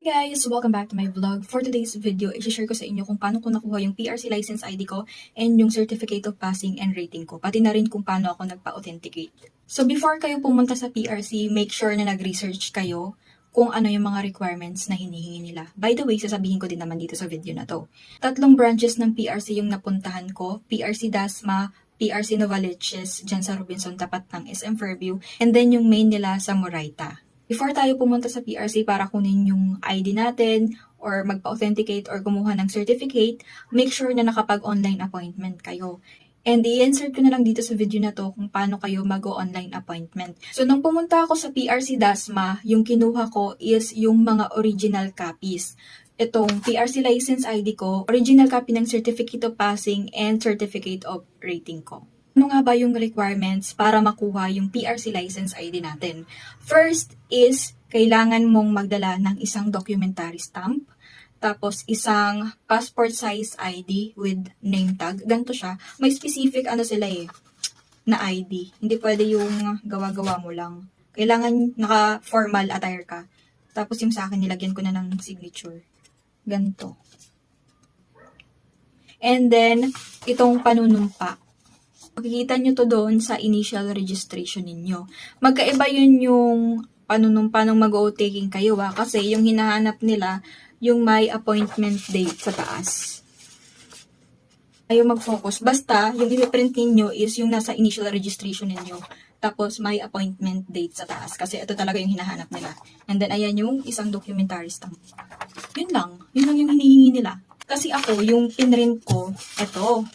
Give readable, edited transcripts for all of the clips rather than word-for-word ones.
Guys, welcome back to my vlog. For today's video, i-share ko sa inyo kung paano ko nakuha yung PRC license ID ko and yung certificate of passing and rating ko. Pati na rin kung paano ako nagpa-authenticate. So before kayo pumunta sa PRC, make sure na nag-research kayo kung ano yung mga requirements na hinihingi nila. By the way, sasabihin ko din naman dito sa video na to. 3 branches ng PRC yung napuntahan ko. PRC Dasma, PRC Novaliches, dyan sa Robinson, tapat ng SM Fairview, and then yung main nila sa Moraita. Before tayo pumunta sa PRC para kunin yung ID natin or magpa-authenticate or kumuha ng certificate, make sure na nakapag-online appointment kayo. And i-insert ko na lang dito sa video na to kung paano kayo mag-online appointment. So, nung pumunta ako sa PRC Dasma, yung kinuha ko is yung mga original copies. Itong PRC license ID ko, original copy ng certificate of passing and certificate of rating ko. Ano nga ba yung requirements para makuha yung PRC license ID natin? First is, kailangan mong magdala ng isang documentary stamp, tapos isang passport size ID with name tag. Ganito siya. May specific sila na ID. Hindi pwede yung gawa-gawa mo lang. Kailangan naka-formal attire ka. Tapos yung sa akin, nilagyan ko na ng signature. Ganito. And then, itong panunumpa. Makikita nyo to doon sa initial registration ninyo. Magkaiba yun yung panunumpa ng mag-o-taking kayo kasi yung hinahanap nila yung may appointment date sa taas. Ayaw mag-focus. Basta, yung i-print ninyo is yung nasa initial registration ninyo. Tapos, may appointment date sa taas. Kasi ito talaga yung hinahanap nila. And then, ayan yung isang documentary stamp. Yun lang. Yun lang yung hinihingi nila. Kasi ako, yung pinrint ko, ito,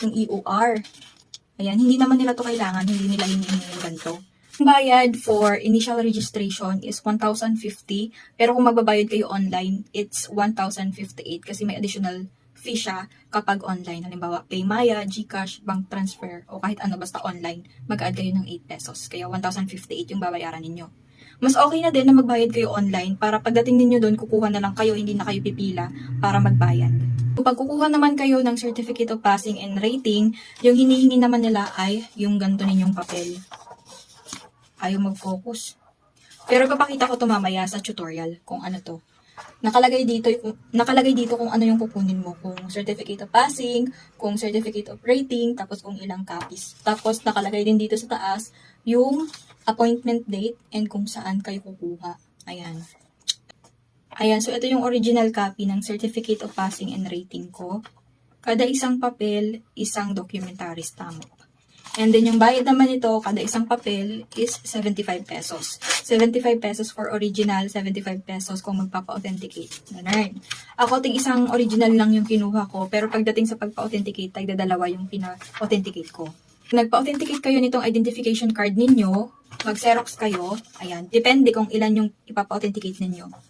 yung EOR. Ayan, hindi naman nila to kailangan, hindi nila hinihingi yung ganito. Ang bayad for initial registration is 1,050, pero kung magbabayad kayo online, it's 1,058 kasi may additional fee siya kapag online. Halimbawa, PayMaya, GCash, bank transfer, o kahit ano basta online, mag-add kayo ng 8 pesos. Kaya 1,058 yung babayaran ninyo. Mas okay na din na magbayad kayo online para pagdating ninyo doon, kukuha na lang kayo, hindi na kayo pipila para magbayad. Kung pagkukuha naman kayo ng certificate of passing and rating, yung hinihingi naman nila ay yung ganito ninyong papel. Ayaw mag-focus. Pero papakita ko to mamaya sa tutorial kung ano to. Nakalagay dito kung ano yung kukunin mo. Kung certificate of passing, kung certificate of rating, tapos kung ilang copies. Tapos nakalagay din dito sa taas yung appointment date and kung saan kayo kukuha. Ayan. Ayan, so ito yung original copy ng certificate of passing and rating ko. Kada isang papel, isang documentary stamp. And then yung bayad naman ito, kada isang papel is 75 pesos. 75 pesos for original, 75 pesos kung magpapa-authenticate. Ganun. Ako ting isang original lang yung kinuha ko, pero pagdating sa pagpa-authenticate, tagdadalawa yung pina-authenticate ko. Nagpa-authenticate kayo nitong identification card ninyo, mag-xerox kayo, ayan, depende kung ilan yung ipapa-authenticate ninyo.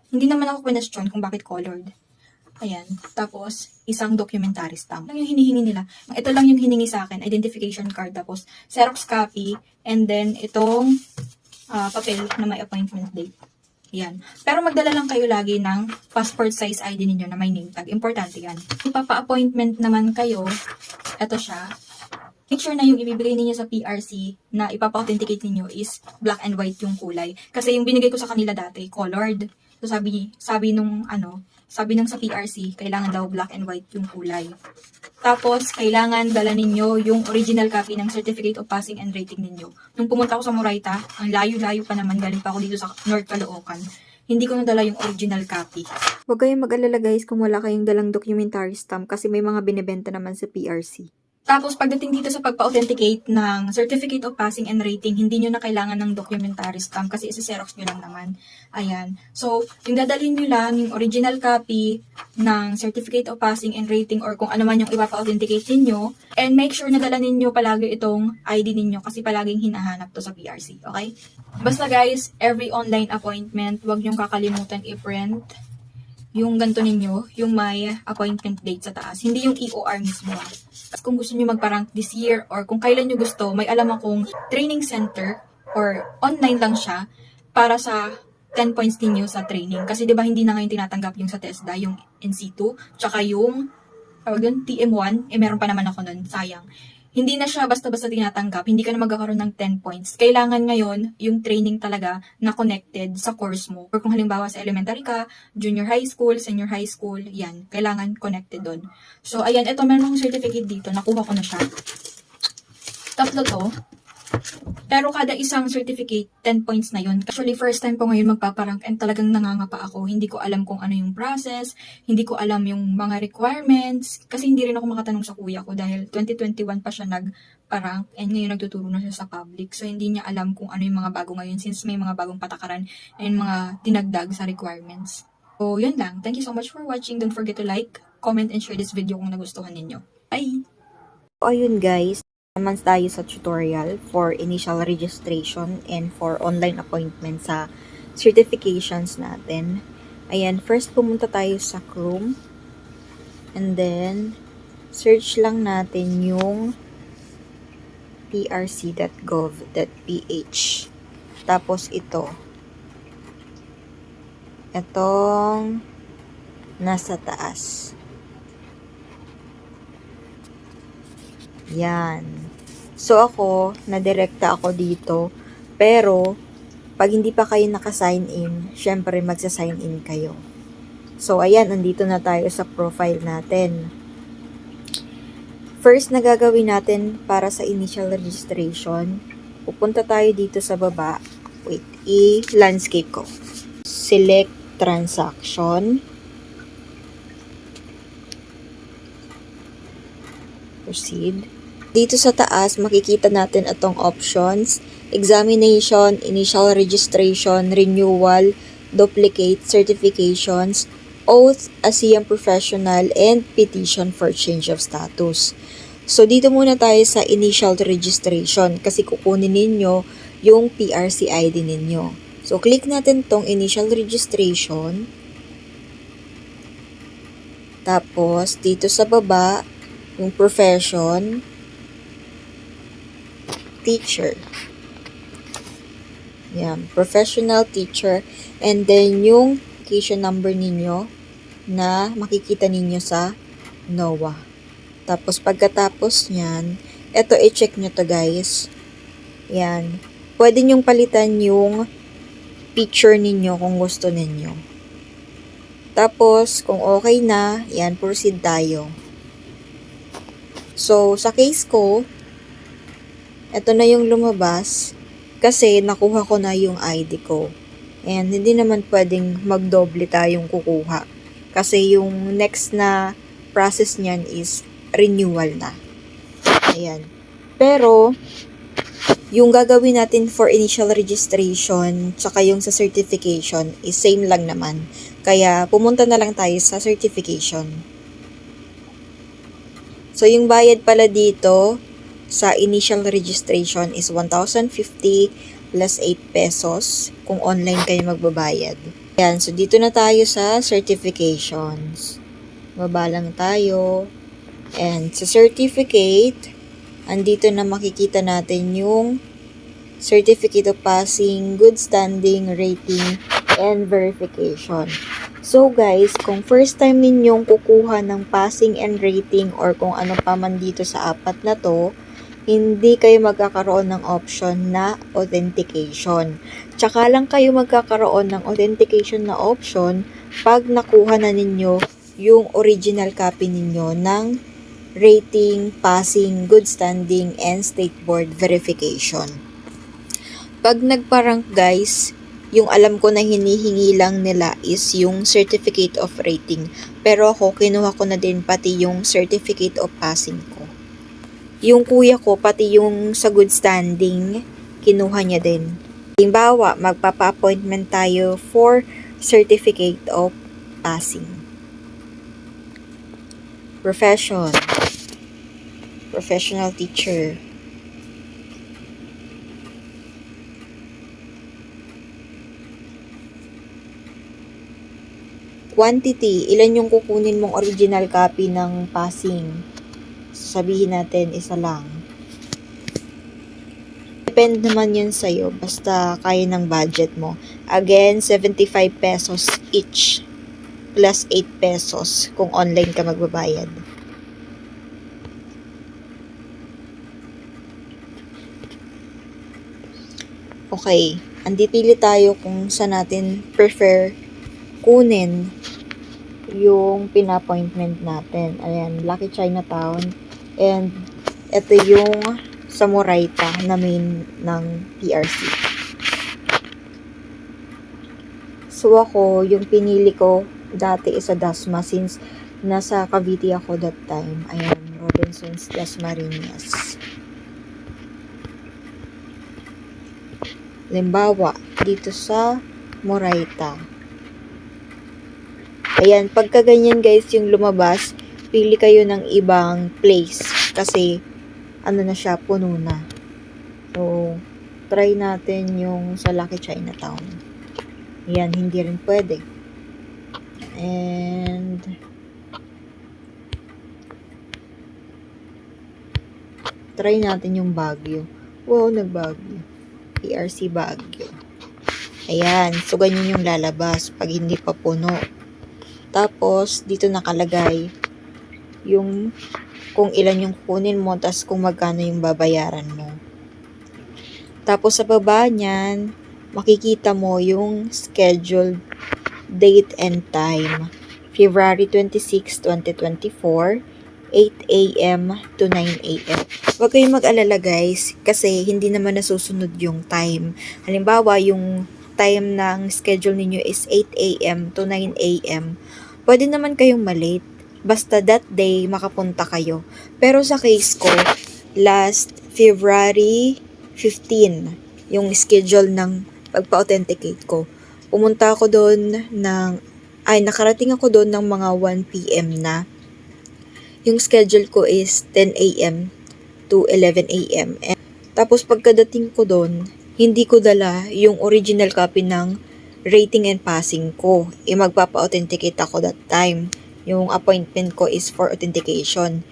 Hindi naman ako question kung bakit colored. Ayan. Tapos, isang documentary stamp. Lang yung hinihingi nila. Ito lang yung hiningi sa akin. Identification card. Tapos, Xerox copy. And then, itong papel na may appointment date. Ayan. Pero magdala lang kayo lagi ng passport size ID ninyo na may name tag. Importante yan. Ipapa-appointment naman kayo. Ito siya. Make sure na yung ibibigay ninyo sa PRC na ipapa-authenticate ninyo is black and white yung kulay. Kasi yung binigay ko sa kanila dati, colored. So sabi nung sa PRC, kailangan daw black and white yung kulay. Tapos, kailangan dala ninyo yung original copy ng certificate of passing and rating ninyo. Nung pumunta ako sa Moraita, ang layo-layo pa naman, galing pa ako dito sa North Caloocan. Hindi ko nadala yung original copy. Huwag kayong mag-alala guys kung wala kayong dalang documentary stamp kasi may mga binibenta naman sa PRC. Tapos, pagdating dito sa pagpa-authenticate ng certificate of passing and rating, hindi nyo na kailangan ng documentary stamp kasi isi-xerox nyo lang naman. Ayan. So, yung dadalhin nyo lang, yung original copy ng certificate of passing and rating or kung ano man yung ipapa-authenticate ninyo. And make sure na dala ninyo palagi itong ID ninyo kasi palaging hinahanap to sa PRC. Okay? Basta guys, every online appointment, huwag nyong kakalimutan i-print yung ganito ninyo, yung may appointment date sa taas. Hindi yung EOR mismo. Kung gusto nyo magpa-rank this year or kung kailan nyo gusto, may alam akong training center or online lang siya para sa 10 points ninyo sa training. Kasi diba hindi na ngayon tinatanggap yung sa TESDA, yung NC2, tsaka yung TM1, meron pa naman ako nun, sayang. hindi na siya basta-basta tinatanggap, hindi ka na magkakaroon ng 10 points. Kailangan ngayon yung training talaga na connected sa course mo. Or kung halimbawa sa elementary ka, junior high school, senior high school, yan, kailangan connected doon. So, ayan, ito meron akong certificate dito, nakuha ko na siya. Tatlo to. Pero kada isang certificate, 10 points na yun. Actually, first time ko ngayon magpaparank and talagang nangangapa ako. Hindi ko alam kung ano yung process, hindi ko alam yung mga requirements, kasi hindi rin ako makatanong sa kuya ko dahil 2021 pa siya nagparank and ngayon nagtuturo na siya sa public. So, hindi niya alam kung ano yung mga bago ngayon since may mga bagong patakaran and mga tinagdag sa requirements. So, yun lang. Thank you so much for watching. Don't forget to like, comment, and share this video kung nagustuhan ninyo. Bye! So, ayun guys, naman tayo sa tutorial for initial registration and for online appointment sa certifications natin. Ayan, first pumunta tayo sa Chrome and then search lang natin yung prc.gov.ph. Tapos itong nasa taas. Yan. So, ako, nadirekta ako dito. Pero, pag hindi pa kayo naka-sign in, syempre, magsa-sign in kayo. So, ayan, andito na tayo sa profile natin. First na gagawin natin para sa initial registration, pupunta tayo dito sa baba. Wait, i-landscape ko. Select transaction. Proceed. Dito sa taas, makikita natin itong options, examination, initial registration, renewal, duplicate, certifications, oath, ASEAN professional, and petition for change of status. So, dito muna tayo sa initial registration kasi kukunin ninyo yung PRC ID ninyo. So, click natin tong initial registration. Tapos, dito sa baba, yung profession, teacher. Yan, professional teacher. And then, yung application number ninyo na makikita ninyo sa NOAA. Tapos, pagkatapos nyan, eto, i-check nyo to guys. Yan. Pwede nyong palitan yung picture ninyo kung gusto ninyo. Tapos, kung okay na, yan, proceed tayo. So, sa case ko, ito na yung lumabas kasi nakuha ko na yung ID ko. And hindi naman pwedeng magdoble tayong kukuha. Kasi yung next na process niyan is renewal na. Ayan. Pero, yung gagawin natin for initial registration tsaka yung sa certification is same lang naman. Kaya, pumunta na lang tayo sa certification. So, yung bayad pala dito sa initial registration is 1,050 plus 8 pesos kung online kayo magbabayad. Yan, so dito na tayo sa certifications. Baba lang tayo. And sa certificate, andito na makikita natin yung certificate of passing, good standing, rating, and verification. So guys, kung first time ninyong kukuha ng passing and rating or kung ano pa man dito sa apat na to, hindi kayo magkakaroon ng option na authentication. Tsaka lang kayo magkakaroon ng authentication na option pag nakuha na ninyo yung original copy ninyo ng rating, passing, good standing, and state board verification. Pag nagparank guys, yung alam ko na hinihingi lang nila is yung certificate of rating. Pero ako, kinuha ko na din pati yung certificate of passing ko. Yung kuya ko, pati yung sa good standing, kinuha niya din. Halimbawa, magpapa-appointment tayo for certificate of passing. Profession. Professional teacher. Quantity, ilan yung kukunin mong original copy ng passing? Sabihin natin, isa lang. Depende naman yun sa'yo, basta kaya ng budget mo. Again, 75 pesos each, plus 8 pesos kung online ka magbabayad. Okay, andipili tayo kung saan natin prefer kunin yung pina-appointment natin. Ayan, Lucky Chinatown. And ito yung sa Moraita na main ng PRC. So ako, yung pinili ko dati is sa Dasma since nasa Cavite ako that time. Ayan, Robinson's Dasmariñas. Limbawa, dito sa Moraita. Ayan, pagka ganyan guys yung lumabas, pili kayo ng ibang place kasi ano na siya, puno na. So, try natin yung sa Lucky Chinatown. Ayan, hindi rin pwede. And try natin yung Baguio. Wow, nag-Baguio. PRC Baguio. Ayan, so ganyan yung lalabas pag hindi pa puno. Tapos, dito nakalagay yung kung ilan yung kunin mo, tas kung magkano yung babayaran mo. Tapos, sa baba niyan, makikita mo yung scheduled date and time. February 26, 2024, 8 a.m. to 9 a.m. Huwag kayong mag-alala guys, kasi hindi naman nasusunod yung time. Halimbawa, yung time ng schedule ninyo is 8 a.m. to 9 a.m. Pwede naman kayong malate. Basta that day, makapunta kayo. Pero sa case ko, last February 15, yung schedule ng pagpa-authenticate ko. Pumunta ako doon nakarating ako doon ng mga 1 p.m. na. Yung schedule ko is 10 a.m. to 11 a.m. Tapos pagkadating ko doon, hindi ko dala yung original copy ng rating and passing ko. Magpapa-authenticate ako that time. Yung appointment ko is for authentication.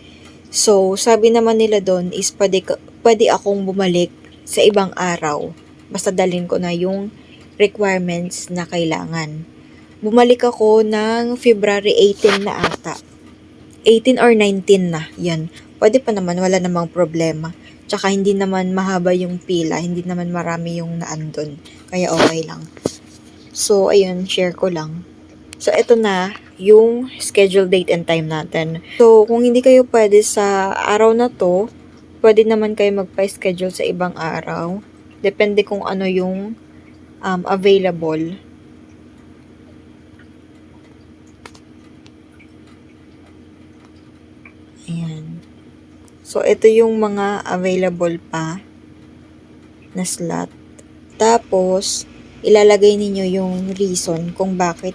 So, sabi naman nila doon is pwede akong bumalik sa ibang araw. Basta dalhin ko na yung requirements na kailangan. Bumalik ako ng February 18 na ata. 18 or 19 na. Yan. Pwede pa naman, wala namang problema. Tsaka hindi naman mahaba yung pila, hindi naman marami yung naandun. Kaya okay lang. So, ayun, share ko lang. So, ito na yung schedule date and time natin. So, kung hindi kayo pwede sa araw na to, pwede naman kayo magpa-schedule sa ibang araw. Depende kung ano yung available. Ayan. So, ito yung mga available pa na slot. Tapos, ilalagay ninyo yung reason kung bakit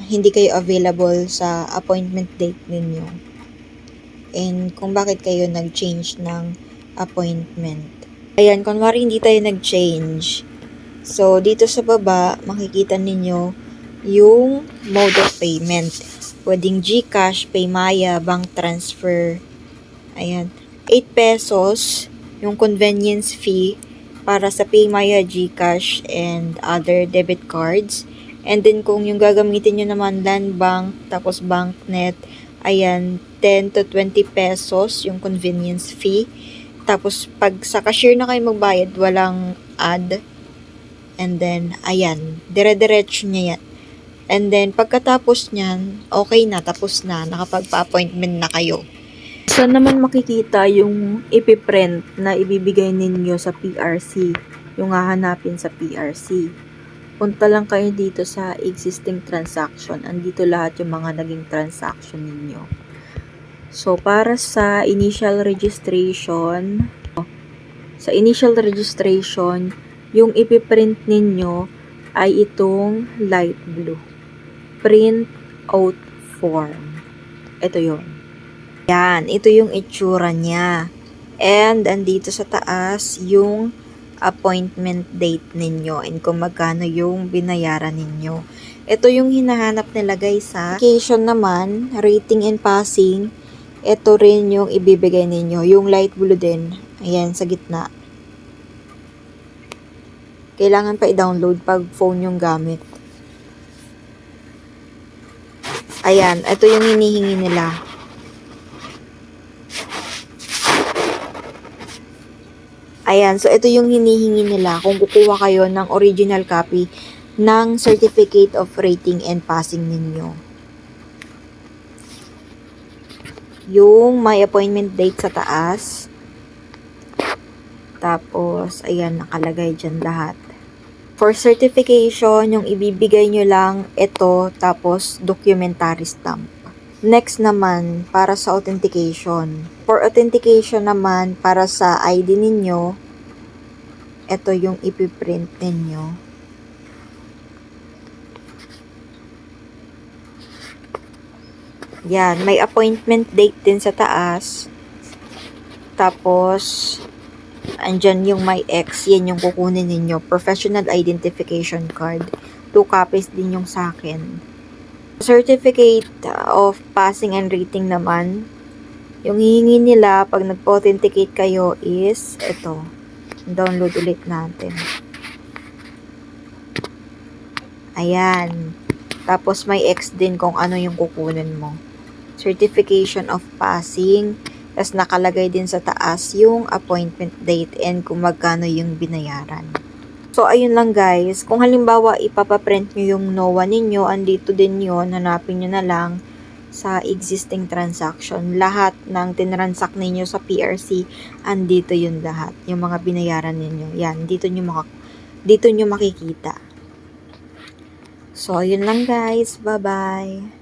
hindi kayo available sa appointment date ninyo. And kung bakit kayo nag-change ng appointment. Ayan, kunwari hindi tayo nag-change. So, dito sa baba, makikita ninyo yung mode of payment. Pwedeng GCash, Paymaya, bank transfer. Ayan. 8 pesos yung convenience fee para sa Paymaya, GCash, and other debit cards. And then, kung yung gagamitin nyo naman land bank, tapos banknet, ayan, 10 to 20 pesos yung convenience fee. Tapos, pag sa cashier na kayo magbayad, walang add. And then, ayan, dire-diretso niya yan. And then, pagkatapos niyan, okay na, tapos na, nakapagpa-appointment na kayo. Saan naman makikita yung ipiprint na ibibigay ninyo sa PRC, yung hahanapin sa PRC? Punta lang kayo dito sa existing transaction. Andito lahat yung mga naging transaction ninyo. So, para sa initial registration, yung ipiprint ninyo ay itong light blue. Print out form. Ito yun. Yan, ito yung itsura niya. And, andito sa taas, yung appointment date ninyo and kung magkano yung binayaran ninyo. Ito yung hinahanap nila guys sa application naman, rating and passing. Ito rin yung ibibigay ninyo. Yung light blue din. Ayan, sa gitna. Kailangan pa i-download pag phone yung gamit. Ayan, ito yung hinihingi nila. Ayan, so ito yung hinihingi nila kung kukuha kayo ng original copy ng Certificate of Rating and Passing ninyo. Yung may appointment date sa taas. Tapos, ayan, nakalagay dyan lahat. For certification, yung ibibigay nyo lang ito, tapos documentary stamp. Next naman, para sa authentication. For authentication naman, para sa ID ninyo, ito yung ipiprint ninyo. Yan, may appointment date din sa taas. Tapos, andyan yung my ex, yan yung kukunin ninyo. Professional identification card. 2 copies din yung sa akin. Certificate of passing and rating naman, yung hihingi nila pag nag-authenticate kayo is ito. Download ulit natin. Ayan. Tapos may ex din kung ano yung kukunin mo. Certification of passing. Tapos nakalagay din sa taas yung appointment date and kung magkano yung binayaran. So, ayun lang guys. Kung halimbawa ipapaprint nyo yung NOA ninyo, andito din yun. Hanapin nyo na lang sa existing transaction. Lahat ng tinransact ninyo sa PRC, andito yun lahat. Yung mga binayaran ninyo. Yan, dito nyo makikita. So, ayun lang guys. Bye-bye.